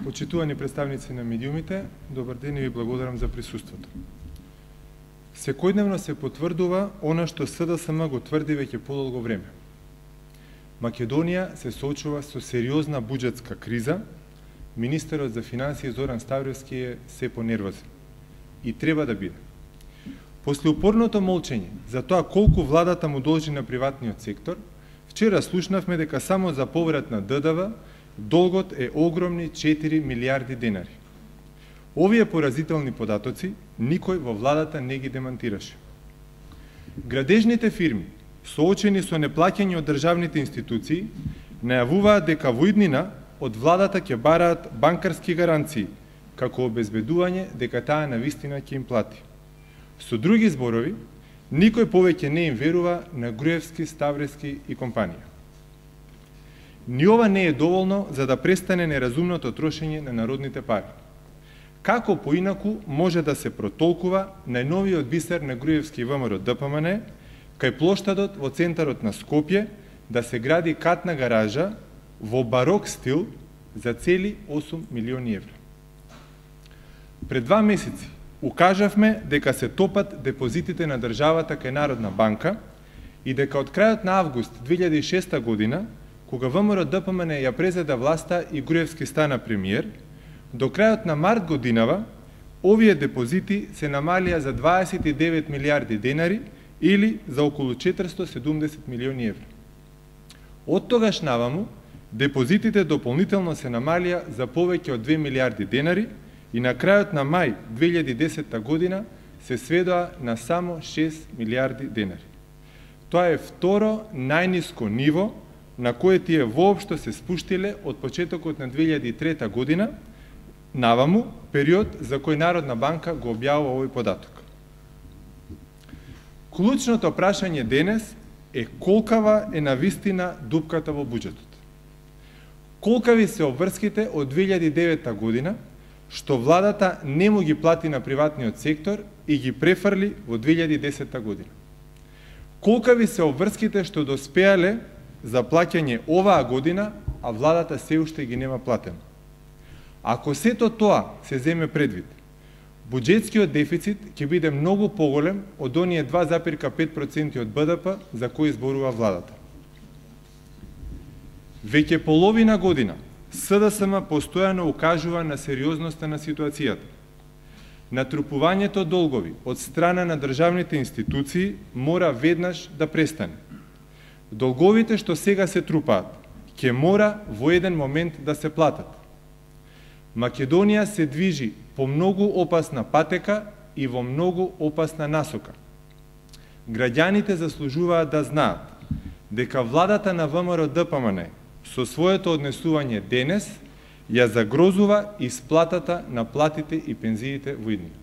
Почитувани представници на медиумите, добар ден и ви благодарам за присуството. Секојдневно се потврдува она што СДСМ го тврди веќе подолго време. Македонија се соочува со сериозна буџетска криза, министерот за финансии Зоран Ставровски е се понервозен. И треба да биде. После упорното молчење за тоа колку владата му должи на приватниот сектор, вчера слушнавме дека само за поврат на ДДВ долгот е огромни 4 милиарди денари. Овие поразителни податоци никој во владата не ги демантираше. Градежните фирми, соочени со неплаќање од државните институции, најавуваат дека во иднина од владата ќе бараат банкарски гаранции, како обезбедување дека таа навистина ќе им плати. Со други зборови, никој повеќе не им верува на Груевски, Ставровски и компанија. Ни ова не е доволно за да престане неразумното трошење на народните пари. Како поинаку може да се протолкува најновиот бисер на Груевски ВМРО ДПМН, кај плоштадот во центарот на Скопје, да се гради катна гаража во барок стил за цели 8 милиони евра. Пред 2 месеци укажавме дека се топат депозитите на државата кај Народна банка и дека од крајот на август 2006 година, кога ВМРО ДПМН ја презеда власта и Груевски стана премиер, до крајот на март годинава овие депозити се намалија за 29 милиарди денари или за околу 470 милиони евра. Од тогаш наваму, депозитите дополнително се намалија за повеќе од 2 милиарди денари и на крајот на мај 2010 година се сведоа на само 6 милиарди денари. Тоа е второ најниско ниво на кое тие воопшто се спуштиле од почетокот на 2003 година, наваму период за кој Народна банка го објавува овој податок. Клучното прашање денес е колкава е навистина дупката во буџетот. Колкави се обврските од 2009 година, што владата не му ги плати на приватниот сектор и ги префрли во 2010 година. Колкави се обврските што доспеале за плаќање оваа година, а владата се уште ги нема платено. Ако сето тоа се земе предвид, буџетскиот дефицит ќе биде многу поголем од оние 2,5% од БДП за кои зборува владата. Веќе половина година СДСМ постојано укажува на сериозноста на ситуацијата. Натрупувањето долгови од страна на државните институции мора веднаш да престане. Долговите што сега се трупаат, ќе мора во еден момент да се платат. Македонија се движи по многу опасна патека и во многу опасна насока. Граѓаните заслужуваат да знаат дека владата на ВМРО ДПМН со своето однесување денес ја загрозува исплатата на платите и пензиите во иднина.